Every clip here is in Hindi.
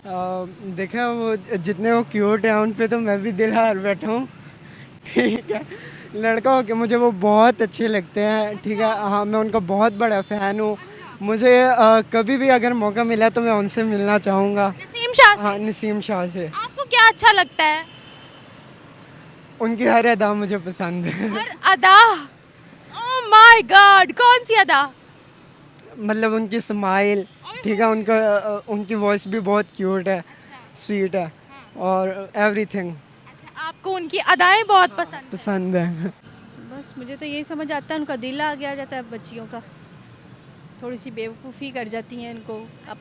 देखा वो जितने वो क्यूट हैं उन पे तो मैं भी दिल हार बैठा हूँ। ठीक है, लड़का हो के मुझे वो बहुत अच्छे लगते हैं। ठीक है, हाँ मैं उनका बहुत बड़ा फ़ैन हूँ। मुझे कभी भी अगर मौका मिला तो मैं उनसे मिलना चाहूँगा। नसीम शाह हाँ, से नसीम शाह से। आपको क्या अच्छा लगता है? उनकी हर अदा मुझे पसंद है। हर अदा। ओह माय गॉड, कौन सी अदा? मतलब उनकी स्माइल, ठीक है, उनका उनकी वॉइस भी बहुत क्यूट है, स्वीट है, और एवरीथिंग अच्छा, आपको उनकी अदाएं बहुत पसंद है। पसंद है। बस मुझे तो यही समझ आता है, उनका दिल आ गया जाता है बच्चियों का, थोड़ी सी बेवकूफ़ी कर जाती हैं इनको अब।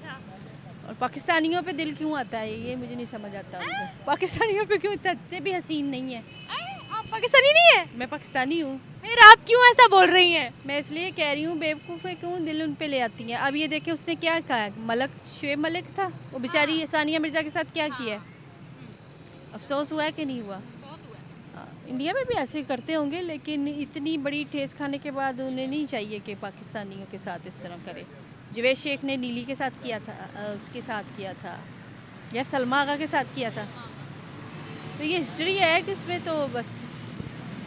और पाकिस्तानियों पे दिल क्यों आता है ये मुझे नहीं समझ आता उनको। पाकिस्तानियों पे क्यों इतने भी हसीन नहीं है। आप पाकिस्तानी नहीं है? मैं पाकिस्तानी हूँ। फिर आप क्यों ऐसा बोल रही हैं? मैं इसलिए कह रही हूँ बेवकूफ़ है क्यों दिल उन पे ले आती हैं। अब ये देखे उसने क्या कहा है, मलक शुएब मलिक था वो बेचारी सानिया मिर्ज़ा के साथ क्या किया है। अफसोस हुआ है कि नहीं हुआ? हाँ, इंडिया में भी ऐसे करते होंगे लेकिन इतनी बड़ी ठेस खाने के बाद उन्हें नहीं चाहिए कि पाकिस्तानियों के साथ इस तरह करे। जवेद शेख ने नीली के साथ किया था, उसके साथ किया था, यार सलमा आगा के साथ किया था। तो ये हिस्ट्री है कि इसमें तो बस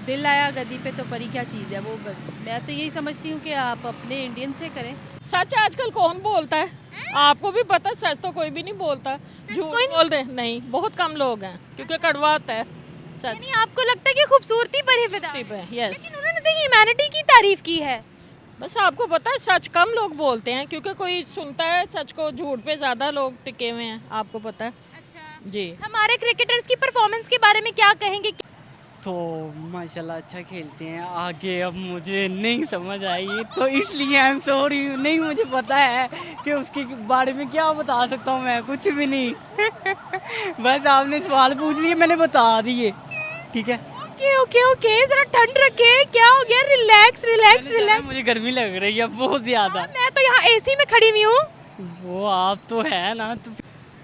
दिल आया गद्दी पे तो परी क्या चीज़ है वो। बस मैं तो यही समझती हूँ कि आप अपने इंडियन से करें। सच आजकल कौन बोलता है? आपको भी पता, सच तो कोई भी नहीं बोलता। झूठ बोल दे नहीं, बहुत कम लोग हैं क्योंकि कड़वा होता है सच। यानी आपको लगता है कि खूबसूरती पर ही फिदा है? यस, लेकिन उन्होंने तो ह्यूमैनिटी की तारीफ की है। बस आपको पता है सच कम लोग बोलते हैं क्योंकि कोई सुनता है सच को, झूठ पे ज्यादा लोग टिके हुए हैं, आपको पता है। अच्छा, जी, हमारे क्रिकेटर्स की परफॉर्मेंस के बारे में क्या कहेंगे? तो माशाल्लाह अच्छा खेलते हैं। आगे अब मुझे नहीं समझ आई तो इसलिए आई एम सॉरी, नहीं मुझे पता है कि उसके बारे में क्या बता सकता हूँ, मैं कुछ भी नहीं। बस आपने सवाल पूछ लिए मैंने बता दिए, ठीक है। ओके ओके ओके, जरा ठंड रखे, क्या हो गया? रिलैक्स रिलैक्स मैंने जाना, रिलैक्स। मुझे गर्मी लग रही है बहुत ज़्यादा। मैं तो यहाँ एसी में खड़ी हुई हूँ। वो आप तो है ना, तो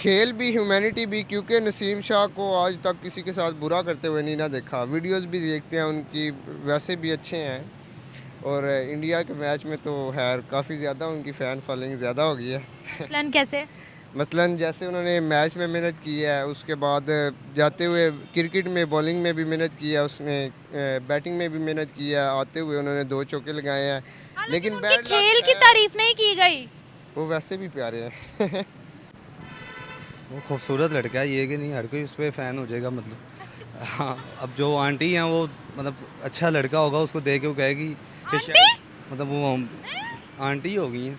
खेल भी ह्यूमैनिटी भी, क्योंकि नसीम शाह को आज तक किसी के साथ बुरा करते हुए नहीं ना देखा। वीडियोस भी देखते हैं उनकी, वैसे भी अच्छे हैं। और इंडिया के मैच में तो खैर काफ़ी ज़्यादा उनकी फ़ैन फॉलोइंग ज़्यादा हो गई है। प्लान कैसे? मसलन जैसे उन्होंने मैच में मेहनत की है, उसके बाद जाते हुए क्रिकेट में बॉलिंग में भी मेहनत की है उसने, बैटिंग में भी मेहनत की है, आते हुए उन्होंने 2 चौके लगाए हैं। लेकिन उनके बैड खेल लक की है, तारीफ नहीं की गई। वो वैसे भी प्यारे हैं। वो खूबसूरत लड़का है, ये कि नहीं हर कोई उस पर फ़ैन हो जाएगा मतलब। हाँ, अब जो आंटी हैं वो मतलब अच्छा लड़का होगा उसको देख के वो कहेगी कि शायद मतलब वो आंटी हो गई हैं।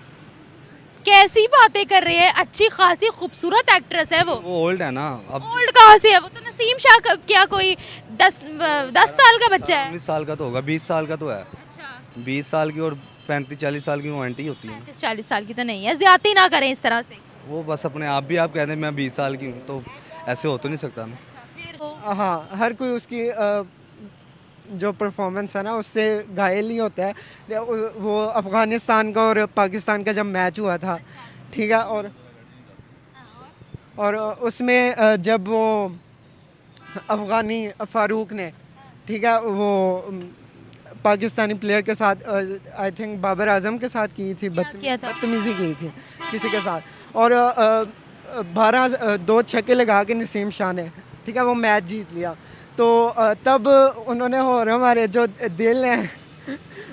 कैसी बातें कर रहे हैं? अच्छी खासी खूबसूरत एक्ट्रेस है वो। ओल्ड है ना अब। ओल्ड कहाँ से है वो? तो नसीम शाह क्या कोई 10 साल का बच्चा है? 19 साल का तो होगा, 20 साल का तो है। अच्छा, 20 साल की और 35-40 साल की वो आंटी होती है। 40 साल की तो नहीं है, ज्यादा ना करें इस तरह से। वो बस अपने आप भी आप कहते हैं मैं 20 साल की हूँ तो ऐसे हो तो नहीं सकता ना। हाँ, हर कोई उसकी जो परफॉर्मेंस है ना उससे घायल ही होता है। वो अफ़गानिस्तान का और पाकिस्तान का जब मैच हुआ था, ठीक है, और उसमें जब वो अफ़गानी फ़ारूक ने, ठीक है, वो पाकिस्तानी प्लेयर के साथ आई थिंक बाबर आजम के साथ की थी, किया था? बदतमीज़ी की थी किसी के साथ, और 2 छक्के लगा के नसीम शाह ने, ठीक है, वो मैच जीत लिया। तो तब उन्होंने और हमारे जो दिल हैं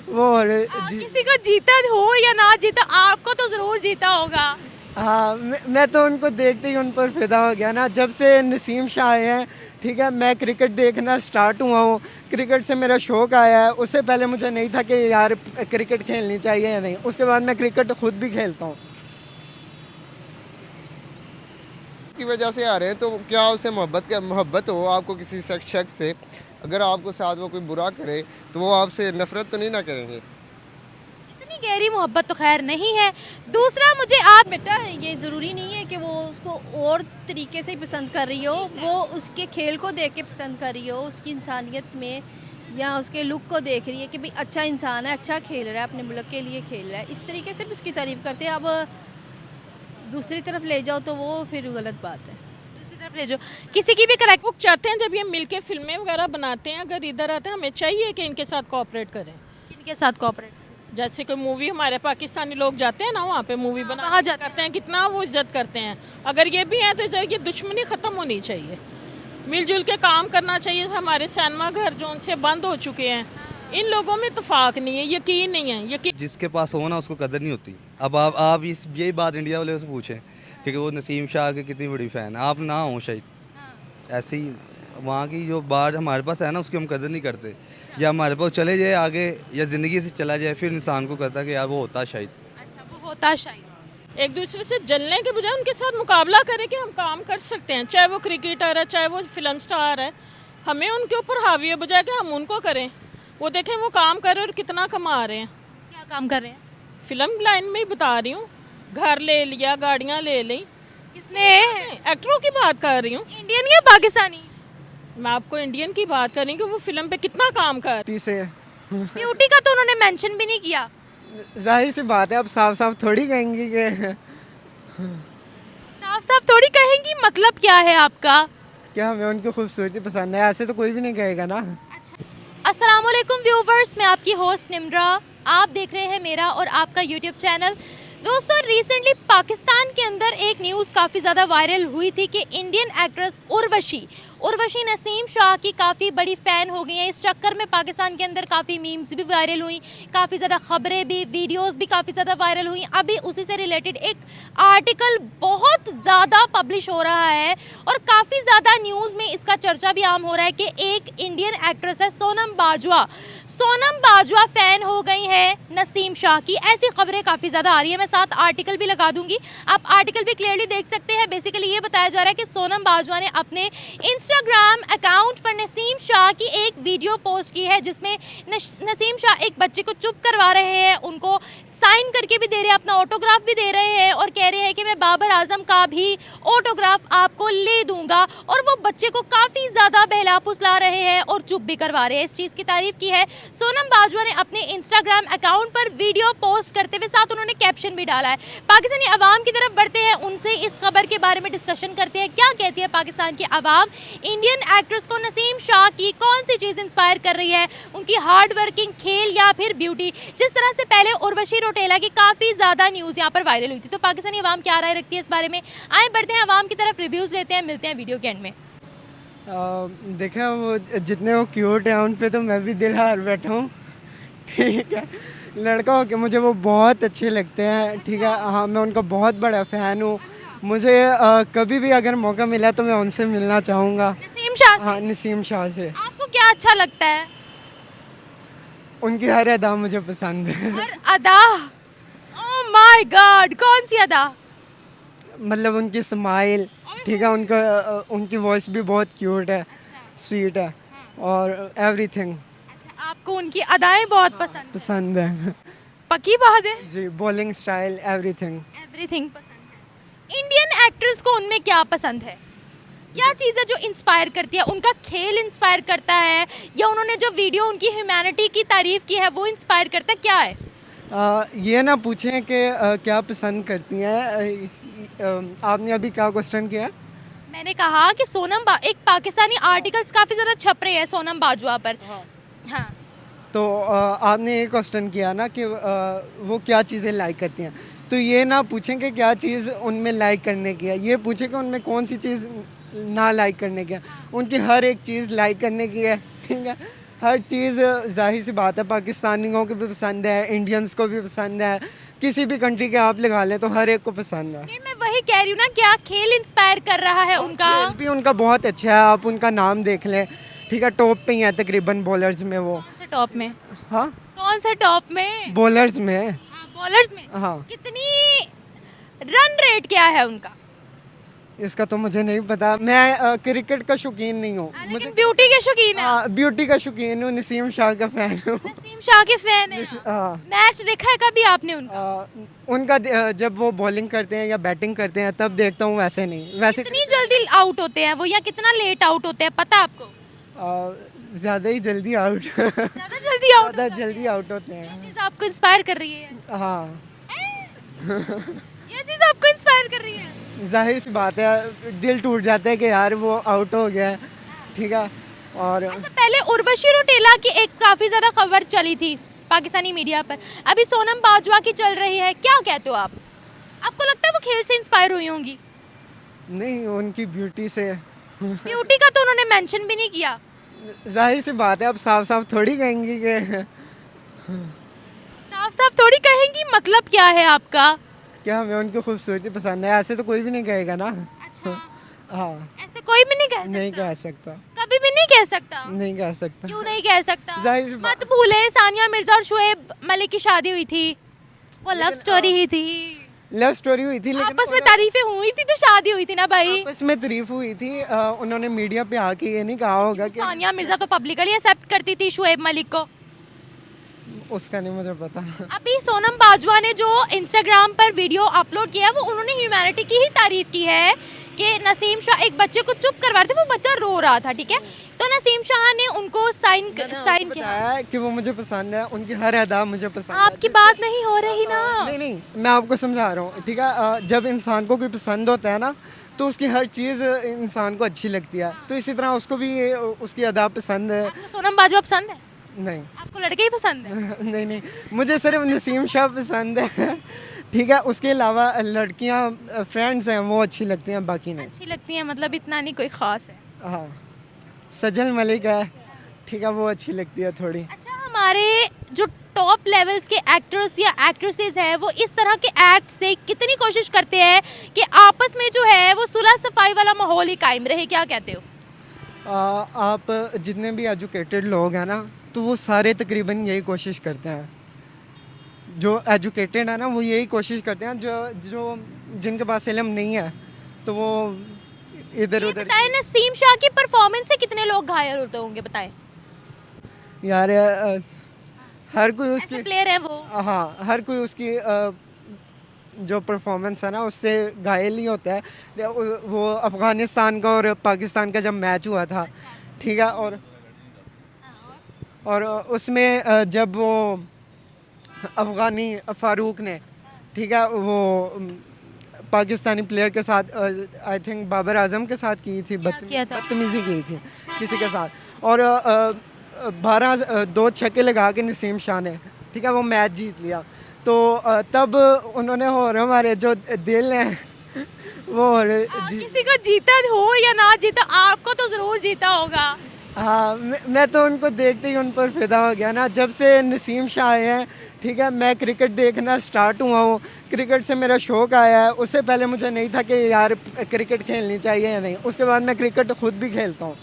वो और किसी को जीता हो या ना जीता, आपको तो जरूर जीता होगा। हाँ, मैं तो उनको देखते ही उन पर फिदा हो गया ना। जब से नसीम शाह आए हैं, ठीक है, मैं क्रिकेट देखना स्टार्ट हुआ हूँ, क्रिकेट से मेरा शौक़ आया है। उससे पहले मुझे नहीं था कि यार क्रिकेट खेलनी चाहिए या नहीं, उसके बाद मैं क्रिकेट खुद भी खेलता हूँ। की वजह से आ रहे हैं तो क्या उससे मोहब्बत हो आपको किसी शख्स से, अगर आपको साथ वो कोई बुरा करे तो वो आपसे नफरत तो नहीं ना करेंगे। इतनी गहरी मोहब्बत तो खैर नहीं है। दूसरा, मुझे आप बेटा ये ज़रूरी नहीं है कि वो उसको और तरीके से ही पसंद कर रही हो, वो उसके खेल को देख के पसंद कर रही हो, उसकी इंसानियत में या उसके लुक को देख रही है कि भाई अच्छा इंसान है, अच्छा खेल रहा है, अपने मुल्क के लिए खेल रहा है, इस तरीके से भी उसकी तारीफ़ करते हैं। अब दूसरी तरफ ले जाओ तो वो फिर गलत बात है। दूसरी तरफ ले जाओ, किसी की भी करेक्ट। वो चाहते हैं जब ये मिलके फिल्में वगैरह बनाते हैं, अगर इधर आते हैं हमें चाहिए कि इनके साथ कोऑपरेट करें। इनके साथ कॉपरेट जैसे कोई मूवी हमारे पाकिस्तानी लोग जाते हैं ना वहाँ पे मूवी बना कहाँ जाते करते हैं, कितना वो इज्जत करते हैं। अगर ये भी है तो ये दुश्मनी ख़त्म होनी चाहिए, मिलजुल के काम करना चाहिए। हमारे सिनेमा घर जो उनसे बंद हो चुके हैं, इन लोगों में इत्तेफाक नहीं है, यकीन नहीं है, यकीन। जिसके पास हो ना उसको कदर नहीं होती। अब आप यही बात इंडिया वाले से पूछें क्योंकि वो नसीम शाह की कितनी बड़ी फ़ैन है, आप ना हो शायद। ऐसे ही वहाँ की जो बात हमारे पास है ना उसकी हम कदर नहीं करते, या हमारे पास चले जाए आगे या ज़िंदगी से चला जाए, फिर इंसान को कहता है कि यार वो होता शायद। अच्छा, वो होता शायद। एक दूसरे से जलने के बजाय उनके साथ मुकाबला करें कि हम काम कर सकते हैं, चाहे वो क्रिकेटर है, चाहे वो फिल्म स्टार है। हमें उनके ऊपर हावी है बजाय कि हम उनको करें। वो देखें वो काम कर रहे हैं और कितना कमा रहे हैं। क्या काम कर रहे हैं? फिल्म लाइन में ही बता रही हूँ, घर ले लिया, गाड़ियाँ ले ली। किसने? एक्टरों की बात कर रही हूँ, इंडियन या पाकिस्तानी? मैं आपको इंडियन की बात कर रही हूँ कि वो फिल्म पे कितना काम कर। टी से ब्यूटी का तो उन्होंने मेंशन भी नहीं किया। जाहिर सी बात है, अब साफ साफ थोड़ी कहेंगी कि साफ साफ थोड़ी कहेंगी, मतलब क्या है आपका? क्या हमें उनकी खूबसूरती पसंद है, ऐसे तो कोई भी नहीं कहेगा ना। अस्सलामुअलैकुम व्यूवर्स, मैं आपकी होस्ट निम्रा। आप देख रहे हैं मेरा और आपका यूट्यूब चैनल। दोस्तों, रिसेंटली पाकिस्तान के अंदर एक न्यूज़ काफ़ी ज़्यादा वायरल हुई थी कि इंडियन एक्ट्रेस उर्वशी नसीम शाह की काफ़ी बड़ी फ़ैन हो गई हैं। इस चक्कर में पाकिस्तान के अंदर काफ़ी मीम्स भी वायरल हुई, काफ़ी ज़्यादा ख़बरें भी, वीडियोस भी काफ़ी ज़्यादा वायरल हुई। अभी उसी से रिलेटेड एक आर्टिकल बहुत ज़्यादा पब्लिश हो रहा है और काफ़ी ज़्यादा न्यूज़ में इसका चर्चा भी आम हो रहा है कि एक इंडियन एक्ट्रेस है सोनम बाजवा फ़ैन हो गई है नसीम शाह की। ऐसी खबरें काफ़ी ज़्यादा आ रही है। मैं साथ आर्टिकल भी लगा दूंगी, आप आर्टिकल भी क्लियरली देख सकते हैं। बेसिकली ये बताया जा रहा है कि सोनम बाजवा ने अपने इंस्टाग्राम अकाउंट पर नसीम शाह की एक वीडियो पोस्ट की है जिसमें नसीम शाह एक बच्चे को चुप करवा रहे हैं, उनको साइन करके भी दे रहे हैं, अपना ऑटोग्राफ भी दे रहे हैं और कह रहे हैं कि मैं बाबर आजम का भी ऑटोग्राफ आपको ले दूंगा। और वो बच्चे को काफ़ी ज़्यादा बहला फुसला रहे हैं और चुप भी करवा रहे हैं। इस चीज़ की तारीफ की है सोनम बाजवा ने अपने इंस्टाग्राम अकाउंट पर वीडियो पोस्ट करते हुए, साथ उन्होंने कैप्शन भी डाला है। पाकिस्तानी अवाम की तरफ बढ़ते हैं, उनसे इस खबर के बारे में डिस्कशन करते हैं। क्या कहती है पाकिस्तान की अवाम? इंडियन एक्ट्रेस को नसीम शाह की कौन सी चीज़ इंस्पायर कर रही है? उनकी हार्ड वर्किंग, खेल या फिर ब्यूटी? जिस तरह से पहले उर्वशी रोटेला की काफ़ी ज़्यादा न्यूज़ यहाँ पर वायरल हुई थी, तो पाकिस्तानी अवाम क्या राय रखती है इस बारे में? आए बढ़ते हैं अवाम की तरफ, रिव्यूज़ लेते हैं, मिलते हैं वीडियो के एंड में। देखा वो जितने वो क्यूट हैं उन पे तो मैं भी दिल हार बैठा हूँ। ठीक है, लड़का हो के मुझे वो बहुत अच्छे लगते हैं। ठीक है, हाँ, मैं उनका बहुत बड़ा फ़ैन हूँ। मुझे कभी भी अगर मौका मिला तो मैं उनसे मिलना चाहूँगा। नसीम शाह से? हाँ, नसीम शाह से। आपको क्या अच्छा लगता है? उनकी हर अदा मुझे पसंद है। हर अदा? ओह माय गॉड, कौन सी अदा? मतलब उनकी स्माइल, ठीक है, उनकी वॉइस भी बहुत क्यूट है, स्वीट है और एवरीथिंग आपको उनकी अदाएं बहुत पसंद है। पक्की बात है जी, बॉलिंग स्टाइल, एवरीथिंग पसंद है। इंडियन एक्ट्रेस को उनमें क्या पसंद है? क्या चीज़ है जो इंस्पायर करती है? उनका खेल इंस्पायर करता है या उन्होंने जो वीडियो उनकी ह्यूमैनिटी की तारीफ की है वो इंस्पायर करता है? क्या है? ये ना पूछें कि क्या पसंद करती हैं। आपने अभी क्या क्वेश्चन किया? मैंने कहा कि एक पाकिस्तानी आर्टिकल्स काफ़ी ज़्यादा छप रहे हैं सोनम बाजवा पर। हाँ, तो आपने ये क्वेश्चन किया ना कि वो क्या चीज़ें लाइक करती हैं, तो ये ना पूछें कि क्या चीज़ उनमें लाइक करने की है, ये पूछें कि उनमें कौन सी चीज़ ना लाइक करने की है। उनकी हर एक चीज़ लाइक करने की है। ठीक है, हर चीज़ जाहिर सी बात है पाकिस्तानियों को भी पसंद है, इंडियंस को भी पसंद है, किसी भी कंट्री के आप लगा लें तो हर एक को पसंद है। नहीं, मैं वही कह रही हूँ ना, क्या खेल इंस्पायर कर रहा है उनका? खेल भी उनका बहुत अच्छा है, आप उनका नाम देख लें। ठीक है, टॉप पे ही है तकरीबन बॉलर्स में वो। कौन से टॉप में? हाँ, कौन से टॉप में? बॉलर्स में। हाँ, बॉलर्स में। हाँ, कितनी रन रेट क्या है उनका? इसका तो मुझे नहीं पता, मैं क्रिकेट का शौकीन नहीं हूँ। लेकिन ब्यूटी के शौकीन है। ब्यूटी का शौकीन हूँ, नसीम शाह का फ़ैन हूँ। नसीम शाह के फैन है। हाँ। मैच देखा है कभी आपने उनका? उनका जब वो बॉलिंग करते हैं या बैटिंग करते हैं तब देखता हूँ, वैसे नहीं। वैसे कितनी जल्दी आउट होते हैं वो या कितना लेट आउट होते हैं, पता आपको? ज़्यादा ही जल्दी आउट ज़्यादा जल्दी आउट ज़्यादा जल्दी आउट होते हैं। ये चीज़ आपको इंस्पायर कर रही है? हाँ, ये चीज़ आपको इंस्पायर कर रही है? जाहिर सी बात है, दिल टूट जाता है कि यार वो आउट हो गया है। ठीक है, और अच्छा, पहले उर्वशी रोटेला की एक काफ़ी ज़्यादा खबर चली थी पाकिस्तानी मीडिया पर। अभी सोनम बाजवा की चल रही है, क्या कहते हो आप? आपको लगता है वो खेल से इंस्पायर हुई होंगी? नहीं, उनकी ब्यूटी से। ब्यूटी का तो उन्होंने मेंशन भी नहीं किया। जाहिर सी बात है, अब साफ साफ थोड़ी कहेंगी कि साफ साफ थोड़ी कहेंगी, मतलब क्या है आपका? क्या हमें उनकी खूबसूरती पसंद है, ऐसे तो कोई भी नहीं कहेगा ना। अच्छा, हाँ, ऐसे कोई भी नहीं कह सकता। नहीं कह सकता, कभी भी नहीं कह सकता। नहीं कह सकता। क्यों नहीं कह सकता? जाहिर सी मत भूले सानिया मिर्जा और शोएब मलिक की शादी हुई थी, वो लव स्टोरी ही थी। लव स्टोरी हुई थी, लेकिन आपस में तारीफें हुई थी तो शादी हुई थी ना भाई। आपस में तारीफ हुई थी। उन्होंने मीडिया पे आके ये नहीं कहा होगा कि सानिया मिर्जा तो पब्लिकली एक्सेप्ट करती थी शोएब मलिक को। उसका नहीं मुझे पता। अभी सोनम बाजवा ने जो इंस्टाग्राम पर वीडियो अपलोड किया है वो उन्होंने ह्यूमैनिटी की ही तारीफ की है कि नसीम शाह एक बच्चे को चुप करवा रहे थे, वो बच्चा रो रहा था, ठीक है, तो नसीम शाह ने उनको साइन किया। बताया कि वो मुझे पसंद है, उनकी हर अदा मुझे पसंद है। आपकी बात नहीं हो रही ना। नहीं नहीं, मैं आपको समझा रहा हूँ, ठीक है। जब इंसान को कोई पसंद होता है ना तो उसकी हर चीज़ इंसान को अच्छी लगती है, तो इसी तरह उसको भी उसकी अदा पसंद है। आपको सोनम बाजवा पसंद है? नहीं आपको लड़के ही पसंद है? नहीं नहीं, मुझे सिर्फ नसीम शाह पसंद है, ठीक है। उसके अलावा लड़कियां फ्रेंड्स हैं वो अच्छी लगती हैं, बाकी नहीं। अच्छी लगती है मतलब इतना नहीं कोई खास है। हाँ, सजल मलिक है, ठीक है, वो अच्छी लगती है थोड़ी। अच्छा, हमारे जो टॉप लेवल्स के एक्टर्स या एक्ट्रेसेस हैं वो इस तरह के एक्ट से कितनी कोशिश करते हैं कि आपस में जो है वो सुलह सफाई वाला माहौल ही कायम रहे, क्या कहते हो? आप जितने भी एजुकेटेड लोग हैं ना तो वो सारे तकरीबन यही कोशिश करते हैं। जो एजुकेटेड है ना वो यही कोशिश करते हैं, जो जिनके पास इल्म नहीं है तो वो इधर ये उधर। बताएं, नसीम शाह की परफॉर्मेंस से कितने लोग घायल होते होंगे, बताएं। यार हर कोई उसकी, प्लेयर हैं वो। हाँ, हर कोई उसकी जो परफॉर्मेंस है ना उससे घायल ही होता है। वो अफ़गानिस्तान का और पाकिस्तान का जब मैच हुआ था, ठीक है, और उसमें जब वो अफ़गानी फ़ारूक ने, ठीक है, वो पाकिस्तानी प्लेयर के साथ आई थिंक बाबर आजम के साथ की थी, किया था? बदतमीज़ी की थी किसी के साथ, और 2 छक्के लगा के नसीम शाह ने, ठीक है, वो मैच जीत लिया। तो तब उन्होंने और हमारे जो दिल हैं वो और किसी को जीता हो या ना जीता, आपको तो ज़रूर जीता होगा। हाँ, मैं तो उनको देखते ही उन पर फिदा हो गया ना। जब से नसीम शाह आए हैं, ठीक है, मैं क्रिकेट देखना स्टार्ट हुआ हूँ, क्रिकेट से मेरा शौक़ आया है। उससे पहले मुझे नहीं था कि यार क्रिकेट खेलनी चाहिए या नहीं, उसके बाद मैं क्रिकेट खुद भी खेलता हूँ।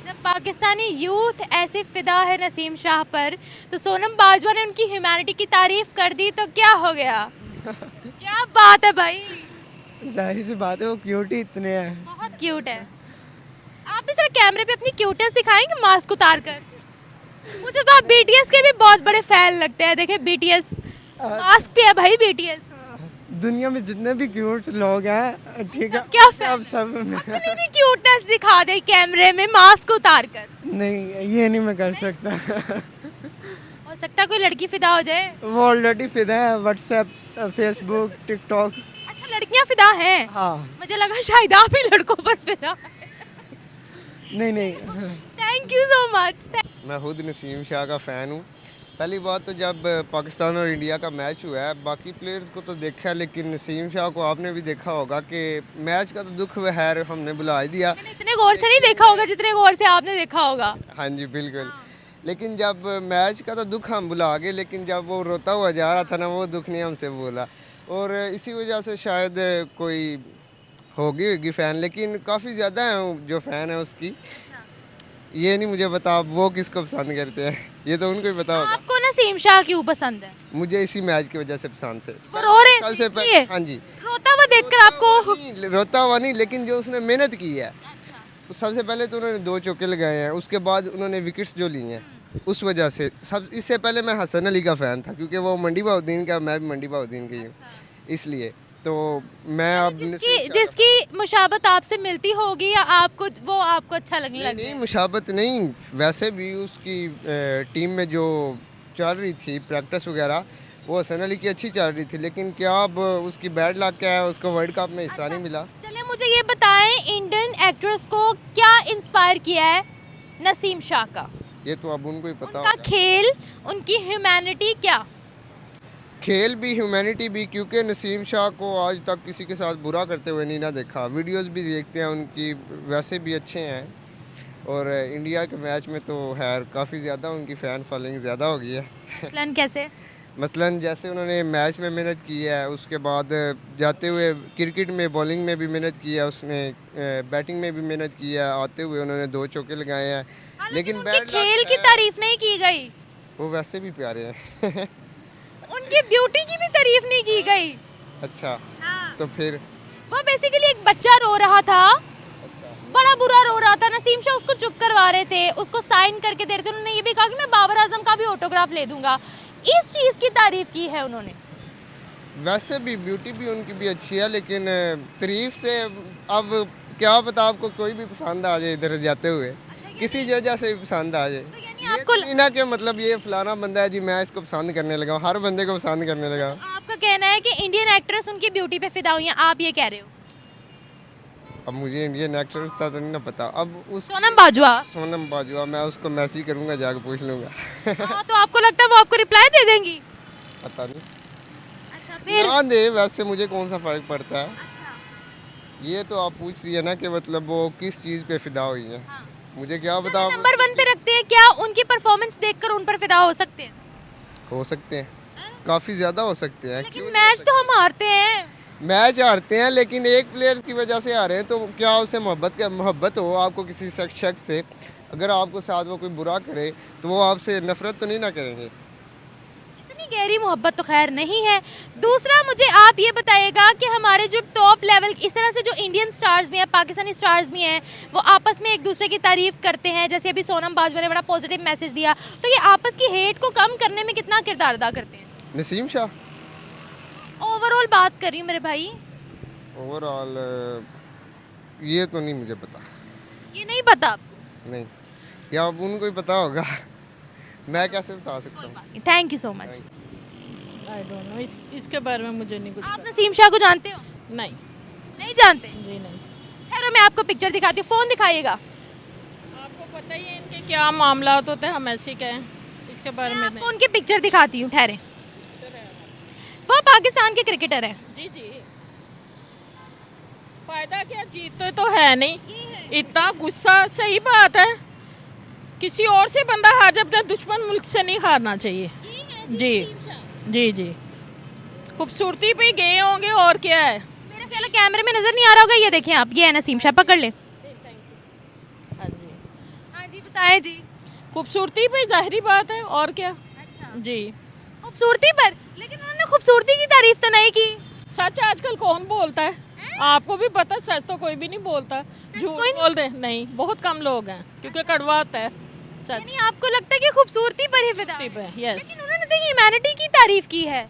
जब पाकिस्तानी यूथ ऐसे फिदा है नसीम शाह पर, तो सोनम बाजवा ने उनकी ह्यूमैनिटी की तारीफ कर दी तो क्या हो गया? क्या बात है भाई, जाहिर सी बात है, वो क्यूट ही इतने हैं। बहुत क्यूट है। आप भी सर कैमरे पे अपनी क्यूटनेस दिखाएंगे मास्क उतार कर? मुझे तो आप बीटीएस के भी बहुत बड़े फैन लगते हैं। देखिए बीटीएस मास्क पे है भाई, बीटीएस दुनिया में जितने भी क्यूट लोग हैं, ठीक है, क्या सब अपनी भी क्यूटनेस दिखा दे कैमरे में मास्क उतार कर। नहीं, ये नहीं मैं कर सकता। हो सकता है कोई लड़की फिदा हो जाए। वो ऑलरेडी फिदा है, व्हाट्सएप, फेसबुक, टिकटॉक। अच्छा, लड़कियां फिदा हैं? हाँ। मुझे लगा शायद आप ही लड़कों पर फिदा है। नहीं नहीं, थैंक यू सो मच। मैं खुद नसीम शाह का फ़ैन हूँ। पहली बात तो जब पाकिस्तान और इंडिया का मैच हुआ है, बाकी प्लेयर्स को तो देखा है, लेकिन नसीम शाह को आपने भी देखा होगा कि मैच का तो दुख व खैर हमने बुला ही दिया। मैंने इतने गौर से नहीं देखा होगा जितने गौर से आपने देखा होगा। हाँ जी बिल्कुल। लेकिन जब मैच का तो दुख हम बुला गए, लेकिन जब वो रोता हुआ जा रहा था ना, वो दुख नहीं हमसे बोला, और इसी वजह से शायद कोई होगी फ़ैन, लेकिन काफ़ी ज़्यादा है जो फ़ैन है उसकी। ये नहीं मुझे बता वो किसको पसंद करते हैं, ये तो उनको ही पता होगा। आपको नसीम शाह क्यों पसंद है? मुझे इसी मैच की वजह से पसंद थे। वो रो रहे थे सबसे इसलिए? हाँ जी, रोता हुआ देखकर आपको? नहीं, रोता हुआ नहीं, लेकिन जो उसने मेहनत की है, तो सबसे पहले तो उन्होंने 2 चौके लगाए हैं, उसके बाद उन्होंने विकेट्स जो लिए हैं, उस वजह से सब। इससे पहले मैं हसन अली का फ़ैन था, क्योंकि वो मंडी बहाउद्दीन का, मैं भी मंडी बहाउद्दीन की हूँ, इसलिए तो मैं अब जिसकी मुशाबत आपसे मिलती होगी या आपको वो आपको अच्छा लगने लग नहीं, गया? मुशाबत नहीं, वैसे भी उसकी टीम में जो चल रही थी प्रैक्टिस वगैरह, वो हसन अली की अच्छी चल रही थी, लेकिन क्या अब उसकी बैड लक क्या है, उसको वर्ल्ड कप में हिस्सा नहीं मिला। चलिए मुझे ये बताएं, इंडियन एक्ट्रेस को क्या इंस्पायर किया है नसीम शाह का? ये तो अब उनको ही पता उनका होगा। खेल, उनकी ह्यूमैनिटी क्या? खेल भी ह्यूमैनिटी भी, क्योंकि नसीम शाह को आज तक किसी के साथ बुरा करते हुए नहीं ना देखा। वीडियोस भी देखते हैं उनकी, वैसे भी अच्छे हैं। और इंडिया के मैच में तो खैर काफ़ी ज़्यादा उनकी फ़ैन फॉलोइंग ज़्यादा हो गई है। मसलन कैसे? मसलन जैसे उन्होंने मैच में मेहनत की है, उसके बाद जाते हुए क्रिकेट में बॉलिंग में भी मेहनत की है उसने, बैटिंग में भी मेहनत की है, आते हुए उन्होंने 2 चौके लगाए हैं। लेकिन उनके बैड लक खेल की है, तारीफ नहीं की गई, वो वैसे भी प्यारे हैं। उनकी ब्यूटी की भी तारीफ नहीं की गई। अच्छा, हाँ। तो फिर वो बेसिकली एक बच्चा रो रहा था, बड़ा बुरा रो रहा था, नसीम शाह उसको चुप करवा रहे थे, उसको साइन करके दे रहे थे। उन्होंने ये भी कहा कि मैं बाबर आजम का भी ऑटोग्राफ ले दूंगा। इस चीज की तारीफ की है उन्होंने। वैसे भी ब्यूटी भी उनकी भी अच्छी है, लेकिन तारीफ से अब क्या पता आपको कोई भी पसंद आ जाए इधर जाते हुए, किसी वजह से भी पसंद आ जाए। यानी ये आपको तो नहीं ना कि मतलब ये फलाना बंदा है जी मैं इसको पसंद करने लगा हूं, हर बंदे को पसंद करने लगा हूं। आपका कहना है कि इंडियन एक्ट्रेस उनकी ब्यूटी पे फिदा हुई हैं, आप ये कह रहे हो? अब मुझे इंडियन एक्ट्रेस का तो नहीं ना पता। अब उस सोनम बाजवा। सोनम बाजवा, मैं उसको मैसेज करूंगा, जाके पूछ लूंगा। हाँ, तो आपको लगता है वो आपको रिप्लाई दे देंगी? पता नहीं, अच्छा, फिर ना दे, वैसे मुझे कौन सा फर्क पड़ता है। ये तो आप पूछ रही है ना कि मतलब वो किस चीज़ पे फिदा हुई है, मुझे क्या पता। आप नंबर 1 पे रखते हैं, क्या उनकी परफॉर्मेंस देखकर उन पर फिदा हो सकते हैं? हो सकते हैं, काफ़ी ज़्यादा हो सकते हैं। लेकिन क्यों मैच तो हम हारते हैं। मैच हारते हैं, लेकिन एक प्लेयर की वजह से हारे हैं, तो क्या उसे मोहब्बत हो आपको किसी शख्स से, अगर आपको साथ वो कोई बुरा करे तो वो आपसे नफरत तो नहीं ना करेंगे। इतनी गहरी मोहब्बत तो खैर नहीं है। दूसरा, मुझे आप ये बताइएगा कि हमारे जो टॉप लेवल, इस तरह से जो इंडियन स्टार्स भी हैं, पाकिस्तानी स्टार्स भी हैं, वो आपस में एक दूसरे की तारीफ करते हैं। जैसे अभी सोनम बाजवा ने बड़ा पॉजिटिव मैसेज दिया, तो ये आपस की हेट को कम करने में कितना किरदार अदा करते हैं? नसीम शाह ओवरऑल बात कर रही हूँ मेरे भाई। ओवरऑल ये तो नहीं मुझे पता, ये नहीं पता आपको? नहीं, या अब उनको ही पता होगा। मैं कैसे बता सकता हूँ। Thank you so much. I don't know, इसके बारे में मुझे नहीं कुछ आप नसीम शाह को जानते हो? पता। नहीं नहीं जानते? जी नहीं। खैर, मैं आपको पिक्चर दिखाती हूँ, फ़ोन दिखाइएगा। आपको पता ही है इनके क्या मामला होते हैं, हम ऐसे ही कहें इसके बारे में आपको उनकी पिक्चर दिखाती हूँ, ठहरे। वो पाकिस्तान के क्रिकेटर हैं। जी जी। फायदा क्या, जीतते तो है नहीं, इतना गुस्सा, सही बात है। किसी और से बंदा हार जाए, अपने दुश्मन मुल्क से नहीं हारना चाहिए। जी जी जी। खूबसूरती पे गए होंगे, और क्या है। मेरा ख्याल है कैमरे में नजर नहीं आ रहा होगा, ये देखें आप, ये है नसीम शाह, पकड़ लें। हाँ जी, हाँ जी, बताएं जी। खूबसूरती पे जाहिरी बात है, और क्या। अच्छा, जी। खूबसूरती पर, लेकिन उन्होंने खूबसूरती की तारीफ तो नहीं की। सच आजकल कौन बोलता है? आपको भी पता, सच तो कोई भी नहीं बोलता, झूठ कोई नहीं? बोल दे नहीं, बहुत कम लोग हैं, क्योंकि कड़वा होता है सच। यानी आपको लगता है कि खूबसूरती पर ही फिदा है? पे यस, लेकिन उन्होंने तो ह्यूमैनिटी की तारीफ की है।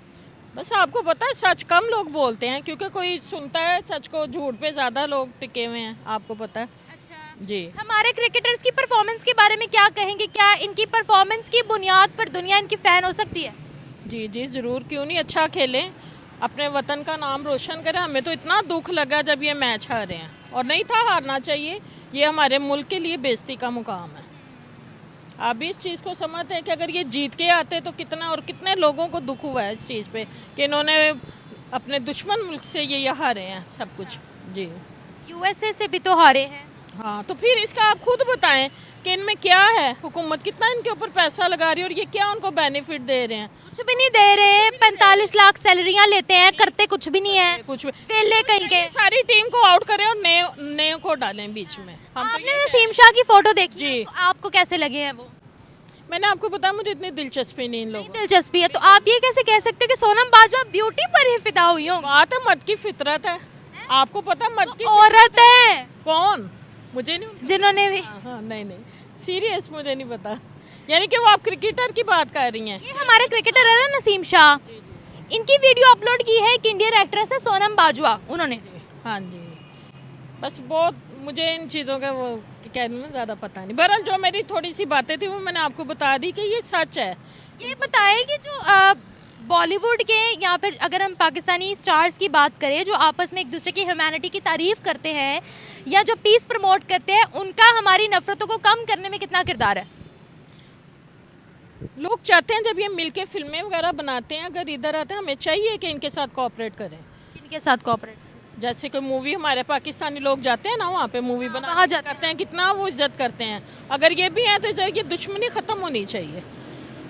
बस आपको पता है सच कम लोग बोलते हैं, क्योंकि कोई सुनता है सच को, झूठ पे ज़्यादा लोग टिके हुए हैं, आपको पता है। अच्छा, जी। हमारे क्रिकेटर्स की परफॉर्मेंस के बारे में क्या कहेंगे? क्या इनकी परफॉर्मेंस की बुनियाद पर दुनिया इनकी फ़ैन हो सकती है? जी जी ज़रूर, क्यों नहीं, अच्छा खेलें, अपने वतन का नाम रोशन करें। हमें तो इतना दुख लगा जब ये मैच हारे हैं, और नहीं था हारना चाहिए, ये हमारे मुल्क के लिए बेइज्जती का मुकाम है। आप भी इस चीज़ को समझते हैं कि अगर ये जीत के आते तो कितना, और कितने लोगों को दुख हुआ है इस चीज़ पे कि इन्होंने अपने दुश्मन मुल्क से ये हारे हैं सब कुछ। जी यूएसए से भी तो हारे हैं। हाँ, तो फिर इसका आप खुद बताएं कि इनमें क्या है, हुकूमत कितना इनके ऊपर पैसा लगा रही है, और ये क्या उनको बेनिफिट दे रहे हैं। कुछ भी नहीं दे रहे, 45 लाख सैलरियां लेते हैं, करते कुछ भी नहीं है, कुछ वेले कहीं के। सारी टीम को आउट करें और नए को डालें बीच में। हम तो आपने नसीम शाह की फोटो देखी है, जी। तो आपको कैसे लगे हैं वो? मैंने आपको बताया, मुझे इतनी दिलचस्पी नहीं इन लोगों। दिलचस्पी है, तो आप ये कैसे कह सकते हो कि सोनम बाजवा ब्यूटी पर ही फिदा हुई हो? बात है, मर्द की फितरत है, आपको पता मर्द की औरत है कौन, मुझे नहीं। जिन्होंने भी, हाँ नहीं नहीं, सीरियस मुझे नहीं पता। यानी कि वो आप क्रिकेटर की बात कर रही हैं। ये हमारे क्रिकेटर है ना नसीम शाह, इनकी वीडियो अपलोड की है एक इंडियन एक्ट्रेस है सोनम बाजवा, उन्होंने। हाँ जी, बस बहुत मुझे इन चीज़ों का वो कहने में ज़्यादा पता नहीं। बहरहाल जो मेरी थोड़ी सी बातें थी वो मैंने आपको बता दी कि ये सच है। ये बताएं कि जो बॉलीवुड के यहाँ पर अगर हम पाकिस्तानी स्टार्स की बात करें जो आपस में एक दूसरे की ह्यूमैनिटी की तारीफ करते हैं या जो पीस प्रमोट करते हैं, उनका हमारी नफरतों को कम करने में कितना किरदार है? लोग चाहते हैं जब ये मिलके फिल्में वगैरह बनाते हैं, अगर इधर आते हैं, हमें चाहिए कि इनके साथ कोऑपरेट करें। किनके साथ कोऑपरेट? जैसे कि मूवी हमारे पाकिस्तानी लोग जाते हैं ना वहाँ पे मूवी बना कहाँ जाते करते हैं, कितना वो इज्जत करते हैं। अगर ये भी है तो ये दुश्मनी ख़त्म होनी चाहिए,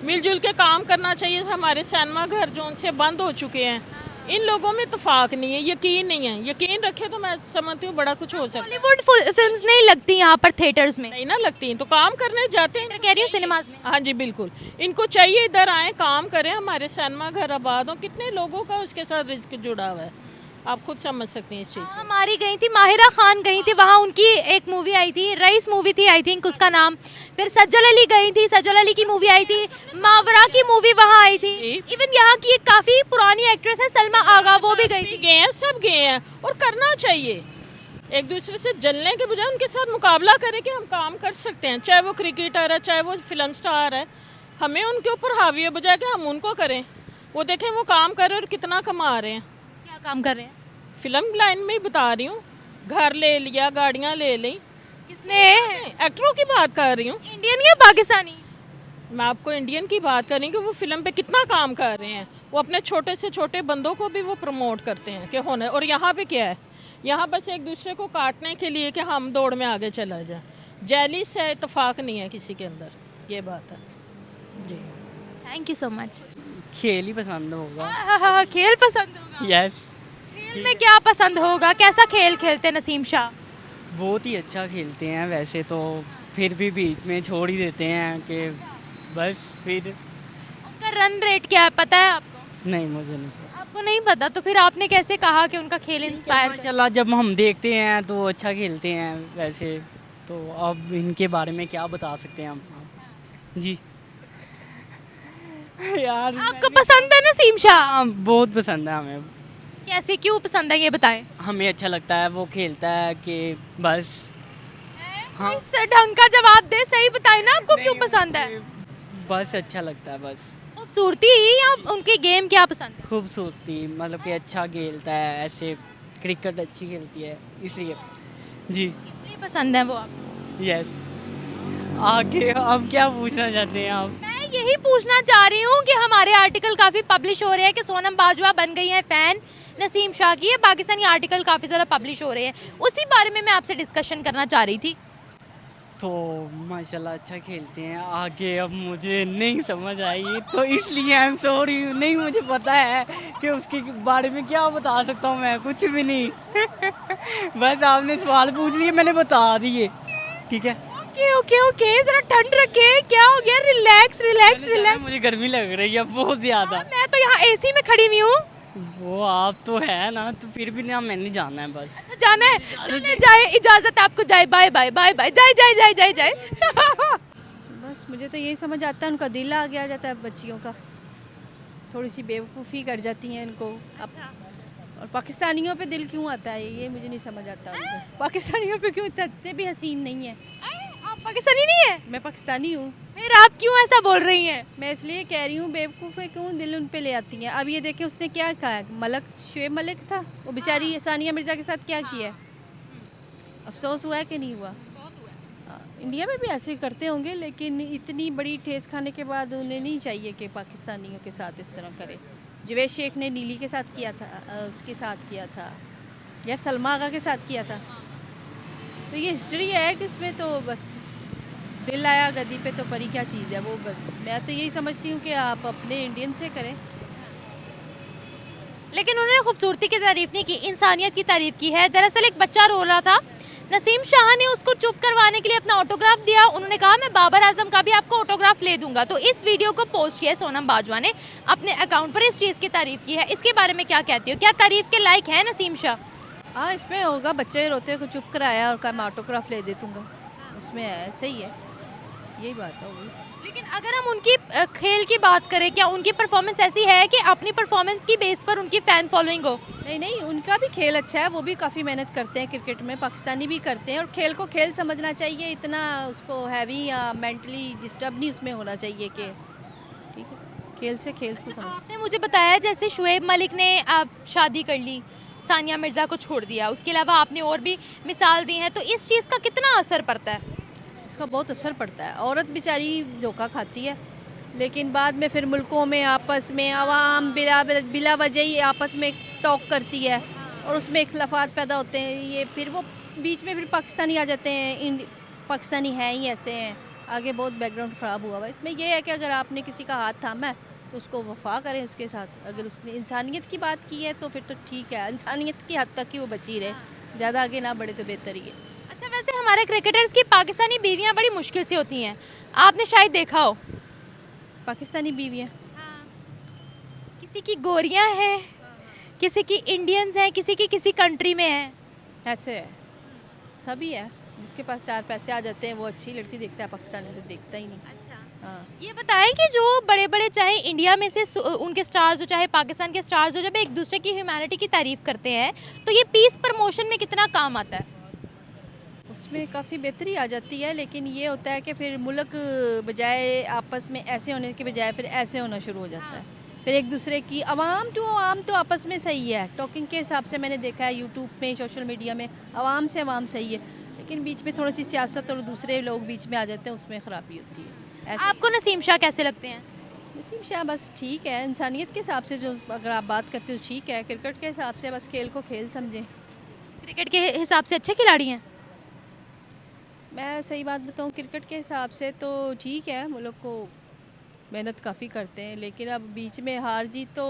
मिलजुल के काम करना चाहिए। हमारे सिनेमा घर जो उनसे बंद हो चुके हैं, इन लोगों में इत्तेफाक नहीं है, यकीन नहीं है। यकीन रखे तो मैं समझती हूँ बड़ा कुछ हो सकता है। बॉलीवुड फिल्म्स नहीं लगती यहाँ पर थिएटर्स में, नहीं ना लगती तो काम करने जाते हैं। कह रही हूँ सिनेमाज में। हाँ जी बिल्कुल, इनको चाहिए इधर आए, काम करें, हमारे सिनेमा घर आबाद हो। कितने लोगों का उसके साथ रिस्क जुड़ा हुआ है, आप खुद समझ सकती हैं इस चीज़ को। हमारी गई थी, माहिरा खान गई थी वहाँ, उनकी एक मूवी आई थी, रईस मूवी थी आई थिंक उसका नाम। फिर सज्जल अली गई थी, सज्जल अली की मूवी आई थी, मावरा की मूवी वहाँ आई थी। इवन यहाँ की एक काफ़ी पुरानी एक्ट्रेस है सलमा आगा, वो भी गई थी। गए हैं, सब गए हैं, और करना चाहिए। एक दूसरे से जलने के बजाय उनके साथ मुकाबला करें कि हम काम कर सकते हैं। चाहे वो क्रिकेटर है, चाहे वो फिल्म स्टार है, हमें उनके ऊपर हावी है बजाय कि हम उनको करें। वो देखें वो काम कर रहे हैं और कितना कमा रहे हैं। क्या काम कर रहे हैं? फिल्म लाइन में ही बता रही हूँ, घर ले लिया, गाड़ियाँ ले ली। किसने? एक्टरों की बात कर रही हूँ। इंडियन या पाकिस्तानी? मैं आपको इंडियन की बात कर रही हूँ कि वो फिल्म पे कितना काम कर रहे हैं। वो अपने छोटे से छोटे बंदों को भी वो प्रमोट करते हैं कि होना। और यहाँ पे क्या है, यहाँ बस एक दूसरे को काटने के लिए कि हम दौड़ में आगे चला जाए। जैलिस है, इत्तेफाक नहीं है किसी के अंदर, ये बात है जी। Thank you so much. खेल ही पसंद होगा। खेल पसंद होगा? यस। खेल में क्या पसंद होगा? कैसा खेल खेलते हैं नसीम शाह? बहुत ही अच्छा खेलते हैं वैसे तो, फिर भी बीच में छोड़ ही देते हैं कि बस फिर। उनका रन रेट क्या है पता है आपको? नहीं, मुझे नहीं पता। आपको नहीं पता तो फिर आपने कैसे कहा कि उनका खेल इंस्पायर? माशाल्लाह जब हम देखते हैं तो वो अच्छा खेलते हैं वैसे तो। अब इनके बारे में क्या बता सकते हैं हम जी। यार आपको पसंद है नसीम शाह? हाँ, बहुत पसंद है हमें। कैसे, क्यों पसंद है ये बताएं। हमें अच्छा लगता है वो खेलता है कि बस। हाँ। कोई ढंग का जवाब दे, सही बताएं ना आपको क्यों पसंद है। बस अच्छा लगता है बस। खूबसूरती या उनकी गेम क्या पसंद है? खूबसूरती, मतलब कि अच्छा खेलता है ऐसे, क्रिकेट अच्छी खेलती है इसलिए जी। इसलिए पसंद है वो आपको? यस। आगे अब क्या पूछना चाहते हैं आप? मैं यही पूछना चाह रही हूँ कि हमारे आर्टिकल काफ़ी पब्लिश हो रहे हैं कि सोनम बाजवा बन गई है फ़ैन नसीम शाह की। ये पाकिस्तानी आर्टिकल काफ़ी ज़्यादा पब्लिश हो रहे हैं, उसी बारे में मैं आपसे डिस्कशन करना चाह रही थी। तो माशाल्लाह अच्छा खेलते हैं। आगे अब मुझे नहीं समझ आई तो इसलिए आई एम सॉरी, नहीं मुझे पता है कि उसके बारे में क्या बता सकता हूँ मैं, कुछ भी नहीं। बस आपने सवाल पूछ लिए, मैंने बता दिए, ठीक है। ओके ओके ओके, जरा ठंड रखे, क्या हो गया? Relax relax relax. मुझे गर्मी लग रही है बहुत ज़्यादा। मैं तो यहाँ एसी में खड़ी हुई हूँ। वो आप तो है ना, तो फिर भी ना मैंने जाना है बस। अच्छा जाना है, चले जाए, इजाज़त है आपको, जाए, बाय बाय बाय बाय, जाए जाए जाए जाए जाए। बस मुझे तो यही समझ आता है, उनका दिल आ गया जाता है बच्चियों का, थोड़ी सी बेवकूफ़ी कर जाती हैं इनको। अब और पाकिस्तानियों पे दिल क्यों आता है ये मुझे नहीं समझ आता उनको। पाकिस्तानियों पे क्यों इतने भी हसीन नहीं है। आप पाकिस्तानी नहीं है? मैं पाकिस्तानी हूँ। फिर आप क्यों ऐसा बोल रही हैं? मैं इसलिए कह रही हूँ बेवकूफ़ है, क्यों दिल उन पे ले आती हैं। अब ये देखे उसने क्या कहा है, मलक शुएब मलिक था वो बेचारी सानिया मिर्ज़ा के साथ क्या किया है। अफसोस हुआ है कि नहीं हुआ? इंडिया में भी ऐसे करते होंगे, लेकिन इतनी बड़ी ठेस खाने के बाद उन्हें नहीं चाहिए कि पाकिस्तानियों के साथ इस तरह करे। जवेद शेख ने नीली के साथ किया था, उसके साथ किया था, यार सलमा आगा के साथ किया था। तो ये हिस्ट्री है कि इसमें तो बस दिल आया गद्दी पे तो परी क्या चीज़ है वो। बस मैं तो यही समझती हूँ कि आप अपने इंडियन से करें। लेकिन उन्होंने खूबसूरती की तारीफ नहीं की, इंसानियत की तारीफ की है। दरअसल एक बच्चा रो रहा था, नसीम शाह ने उसको चुप करवाने के लिए अपना ऑटोग्राफ दिया। उन्होंने कहा मैं बाबर आजम का भी आपको ऑटोग्राफ ले दूंगा। तो इस वीडियो को पोस्ट किया सोनम बाजवा ने अपने अकाउंट पर, इस चीज़ की तारीफ की है। इसके बारे में क्या कहती हो, क्या तारीफ के लायक है नसीम शाह? हाँ, इसमें होगा बच्चे रोते को चुप कराया और कहा मैं ऑटोग्राफ ले दे दूँगा, उसमें है, सही है, यही बात होगी। लेकिन अगर हम उनकी खेल की बात करें, क्या उनकी परफॉर्मेंस ऐसी है कि अपनी परफॉर्मेंस की बेस पर उनकी फ़ैन फॉलोइंग हो? नहीं नहीं, उनका भी खेल अच्छा है, वो भी काफ़ी मेहनत करते हैं क्रिकेट में, पाकिस्तानी भी करते हैं। और खेल को खेल समझना चाहिए, इतना उसको हैवी या मेंटली डिस्टर्ब नहीं उसमें होना चाहिए कि ठीक है, खेल से खेल को समझ। आपने मुझे बताया जैसे शुएब मलिक ने शादी कर ली, सानिया मिर्ज़ा को छोड़ दिया, उसके अलावा आपने और भी मिसाल दी हैं, तो इस चीज़ का कितना असर पड़ता है? इसका बहुत असर पड़ता है। औरत बेचारी धोखा खाती है, लेकिन बाद में फिर मुल्कों में आपस में आवाम बिला वजह ही आपस में टॉक करती है और उसमें इख्लाफात पैदा होते हैं। ये फिर वो बीच में फिर पाकिस्तानी आ जाते हैं, पाकिस्तानी हैं ही ऐसे हैं, आगे बहुत बैकग्राउंड ख़राब हुआ हुआ। इसमें यह है कि अगर आपने किसी का हाथ थामा है तो उसको वफा करें उसके साथ। अगर उसने इंसानियत की बात की है तो फिर तो ठीक है, इंसानियत की हद तक ही वो बची रहे, ज़्यादा आगे ना बढ़े तो बेहतर ही है। अच्छा, वैसे हमारे क्रिकेटर्स की पाकिस्तानी बीवियां बड़ी मुश्किल से होती हैं, आपने शायद देखा हो। पाकिस्तानी बीवियाँ किसी की गोरियां हैं, किसी की इंडियंस हैं, किसी की किसी कंट्री में है। ऐसे है, सभी है। जिसके पास 4 पैसे आ जाते हैं वो अच्छी लड़की देखता है, पाकिस्तानी तो देखता ही नहीं। अच्छा, हाँ, ये बताएं कि जो बड़े बड़े चाहे इंडिया में से उनके स्टार्स हो चाहे पाकिस्तान के स्टार्स हो, जब एक दूसरे की ह्यूमैनिटी की तारीफ करते हैं तो ये पीस प्रमोशन में कितना काम आता है? उसमें काफ़ी बेहतरी आ जाती है, लेकिन ये होता है कि फिर मुल्क बजाय आपस में ऐसे होने के बजाय फिर ऐसे होना शुरू हो जाता है। फिर एक दूसरे की आवाम टू आवाम तो आपस में सही है, टॉकिंग के हिसाब से मैंने देखा है यूट्यूब में, सोशल मीडिया में आवाम से आवाम सही है, लेकिन बीच में थोड़ी सी सियासत और दूसरे लोग बीच में आ जाते हैं, उसमें ख़राबी होती है। ऐसे आपको नसीम शाह कैसे लगते हैं? नसीम शाह बस ठीक है, इंसानियत के हिसाब से जो अगर आप बात करते हो ठीक है, क्रिकेट के हिसाब से बस खेल को खेल समझें। क्रिकेट के हिसाब से अच्छे खिलाड़ी हैं। मैं सही बात बताऊं, क्रिकेट के हिसाब से तो ठीक है, वो लोग को मेहनत काफ़ी करते हैं, लेकिन अब बीच में हार जीत तो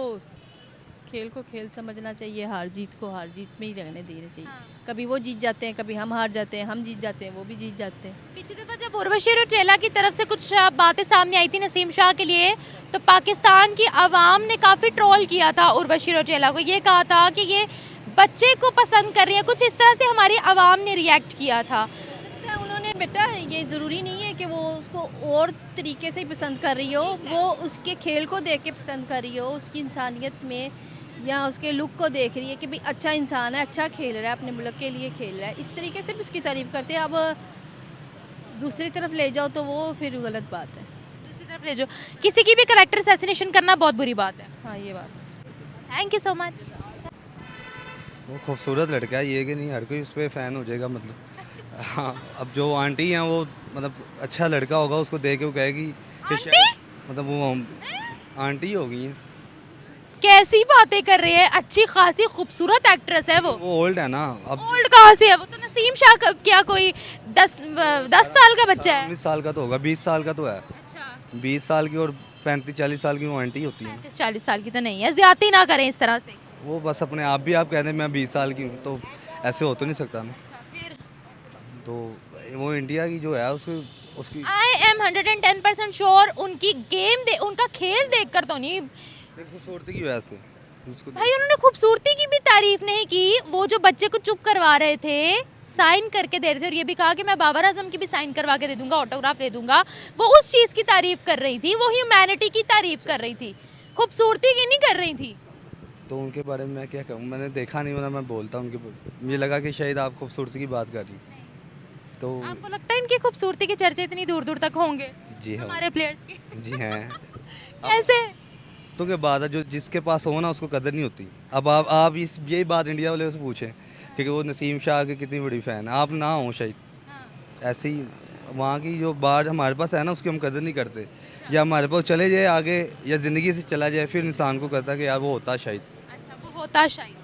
खेल को खेल समझना चाहिए, हार जीत को हार जीत में ही रहने देना चाहिए। कभी वो जीत जाते हैं, कभी हम हार जाते हैं, हम जीत जाते हैं, वो भी जीत जाते हैं। पिछली दफा जब उर्वशी रौटेला की तरफ से कुछ बातें सामने आई थी नसीम शाह के लिए, तो पाकिस्तान की आवाम ने काफ़ी ट्रोल किया था उर्वशी रौटेला को। ये कहा था कि ये बच्चे को पसंद कर रही है, कुछ इस तरह से हमारी आवाम ने रिएक्ट किया था। उन्होंने बेटा, ये ज़रूरी नहीं है कि वो उसको और तरीके से ही पसंद कर रही हो, वो उसके खेल को देख के पसंद कर रही हो, उसकी इंसानियत में या उसके लुक को देख रही है कि भाई अच्छा इंसान है, अच्छा खेल रहा है, अपने मुल्क के लिए खेल रहा है, इस तरीके से भी उसकी तारीफ़ करते हैं। अब दूसरी तरफ ले जाओ तो वो फिर गलत बात है। दूसरी तरफ ले जाओ, किसी की भी करेक्टर असैसिनेशन करना बहुत बुरी बात है। हाँ, ये बात है। Thank you so much. वो खूबसूरत लड़का है, ये कि नहीं हर कोई उस पर फ़ैन हो जाएगा मतलब। हाँ, अब जो आंटी हैं वो मतलब अच्छा लड़का होगा, उसको देख के वो कहेगी कि शायद मतलब वो आंटी हो गई हैं। कैसी बातें कर रहे हैं, अच्छी खासी खूबसूरत एक्ट्रेस है वो। ओल्ड है ना अब। ओल्ड कहाँ से है वो? तो नसीम शाह क्या कोई 10 साल का बच्चा है? 19 साल का तो होगा, 20 साल का तो है। अच्छा, 20 साल की और 35-40 साल की वो आंटी होती है। 35-40 साल की तो नहीं है, ज्यादा ना करें इस तरह से। वो बस अपने आप भी आप कहते हैं मैं 20 साल की हूँ, तो ऐसे हो तो नहीं सकता ना। फिर तो वो इंडिया की जो है उसकी आई एम 110% श्योर उनकी उनका खेल देखकर तो नहीं खूबसूरती की वजह से उसको भाई, उन्होंने खूबसूरती की भी तारीफ नहीं की। वो जो बच्चे को चुप करवा रहे थे, साइन करके दे रहे थे और ये भी कहा कि मैं बाबर आजम की भी साइन करवा के दे दूंगा, ऑटोग्राफ दे दूंगा, वो उस चीज़ की तारीफ कर रही थी, वो ह्यूमैनिटी की तारीफ कर रही थी, खूबसूरती की नहीं कर रही थी। तो उनके बारे में मैं क्या कहूँ, मैंने देखा नहीं, मैं बोलता उनके, मुझे लगा कि शायद आप खूबसूरती की बात कर रही। तो आपको लगता है इनकी खूबसूरती के चर्चे इतनी दूर दूर तक होंगे जी हाँ, हमारे प्लेयर्स के? जी हैं। कैसे? तो क्या बात है, जो जिसके पास हो ना उसको कदर नहीं होती। अब आप यही बात इंडिया वाले से पूछें कि वो नसीम शाह की कितनी बड़ी फ़ैन है, आप ना हो शायद। ऐसे ही वहाँ की जो बात हमारे पास है ना उसकी हम कदर नहीं करते, या हमारे पास चले जाए आगे या ज़िंदगी से चला जाए, फिर इंसान को कहता कि यार वो होता शायद। अच्छा, वो होता शायद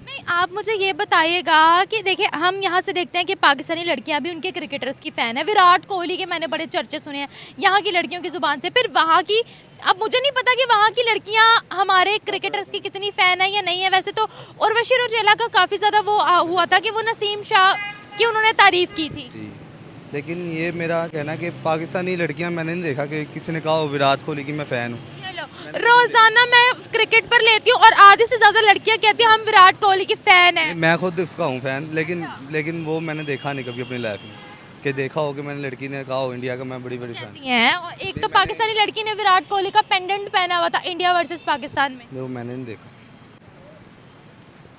नहीं। आप मुझे ये बताइएगा कि देखिए, हम यहाँ से देखते हैं कि पाकिस्तानी लड़कियाँ भी उनके क्रिकेटर्स की फ़ैन है। विराट कोहली के मैंने बड़े चर्चे सुने हैं यहाँ की लड़कियों की ज़ुबान से। फिर वहाँ की, अब मुझे नहीं पता कि वहाँ की लड़कियाँ हमारे क्रिकेटर्स की कितनी फ़ैन है या नहीं है। वैसे तो उर्वशी रौटेला का काफ़ी ज़्यादा वो हुआ था कि वो नसीम शाह की उन्होंने तारीफ़ की थी। जी, लेकिन ये मेरा कहना है कि पाकिस्तानी लड़कियाँ मैंने नहीं देखा कि किसी ने कहा हो विराट कोहली की मैं फ़ैन हूँ। ये लो, रोज़ाना मैं क्रिकेट पर लेती हूँ और आधे से ज़्यादा लड़कियाँ कहती हैं हम विराट कोहली की फ़ैन हैं। मैं खुद उसका हूँ फ़ैन, लेकिन वो मैंने देखा नहीं कभी अपनी लाइफ में कि देखा हो कि मैंने लड़की ने कहा हो इंडिया का मैं बड़ी फ़ैन। हैं और एक तो पाकिस्तानी लड़की ने विराट कोहली का पेंडेंट पहना हुआ था इंडिया वर्सेस पाकिस्तान में। वो मैंने नहीं देखा।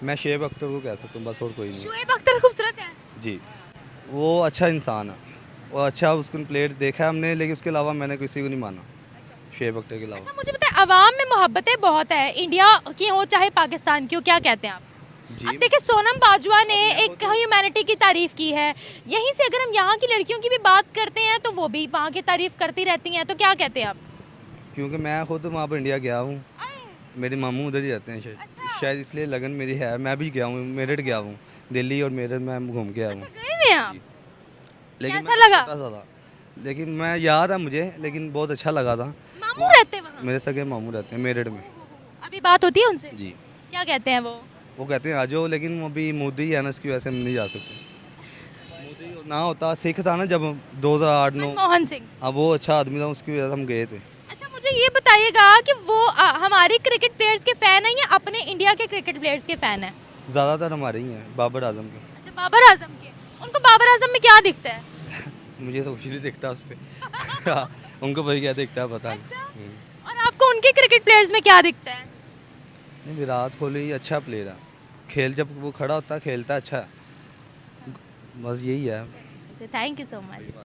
मैं शुएब अख्तर को कह सकता हूँ बस, और कोई नहीं। शुएब अख्तर खूबसूरत है जी, वो अच्छा इंसान है, वो अच्छा उसको प्लेयर देखा है हमने, लेकिन उसके अलावा मैंने किसी को नहीं माना शुएब अख्तर के अलावा। अच्छा, मुझे पता है अवाम में मोहब्बतें बहुत है, इंडिया की हो चाहे पाकिस्तान की हो, क्या कहते हैं आप? अब देखिए, सोनम बाजवा ने एक ह्यूमैनिटी की तारीफ की है, यहीं से अगर हम यहाँ की लड़कियों की भी बात करते हैं तो वो भी वहाँ की तारीफ करती रहती हैं, तो क्या कहते हैं आप? क्योंकि मैं खुद वहाँ पर इंडिया गया हूँ, मेरे मामू उधर ही रहते हैं शायद इसलिए लगन मेरी है। मैं भी गया हूँ, मेरठ गया हूँ, दिल्ली और मेरठ में घूम के आया हूँ। गए हुए हैं आप? लेकिन कैसा मैं लगा? छोटा सा था, लेकिन मैं याद है मुझे, लेकिन बहुत अच्छा लगा था। मामू रहते वहाँ? मेरे सगे मामू रहते हैं मेरठ में। अभी बात होती है उनसे? जी, क्या कहते हैं वो कहते हैं आ जाओ, लेकिन वो अभी मोदी है ना, इसकी वजह से हम नहीं जा सकते। मोदी ना होता, सिख था ना जब 2008-9, मनमोहन सिंह? हाँ वो अच्छा आदमी था, उसकी वजह से हम गए थे। अच्छा मुझे ये बताइएगा कि वो हमारे क्रिकेट प्लेयर्स के फैन है या अपने इंडिया के क्रिकेट प्लेयर्स के फैन है? ज़्यादातर हमारे ही हैं, बाबर आजम के। अच्छा बाबर आजम के। उनको बाबर आजम में क्या दिखता है? मुझे तो कुछ नहीं दिखता उस पर उनको भाई क्या दिखता है पता नहीं। और आपको उनके क्रिकेट प्लेयर्स में क्या दिखता है? नहीं, विराट कोहली अच्छा प्लेयर है, खेल जब वो खड़ा होता है खेलता अच्छा है, बस यही है। Thank you so much.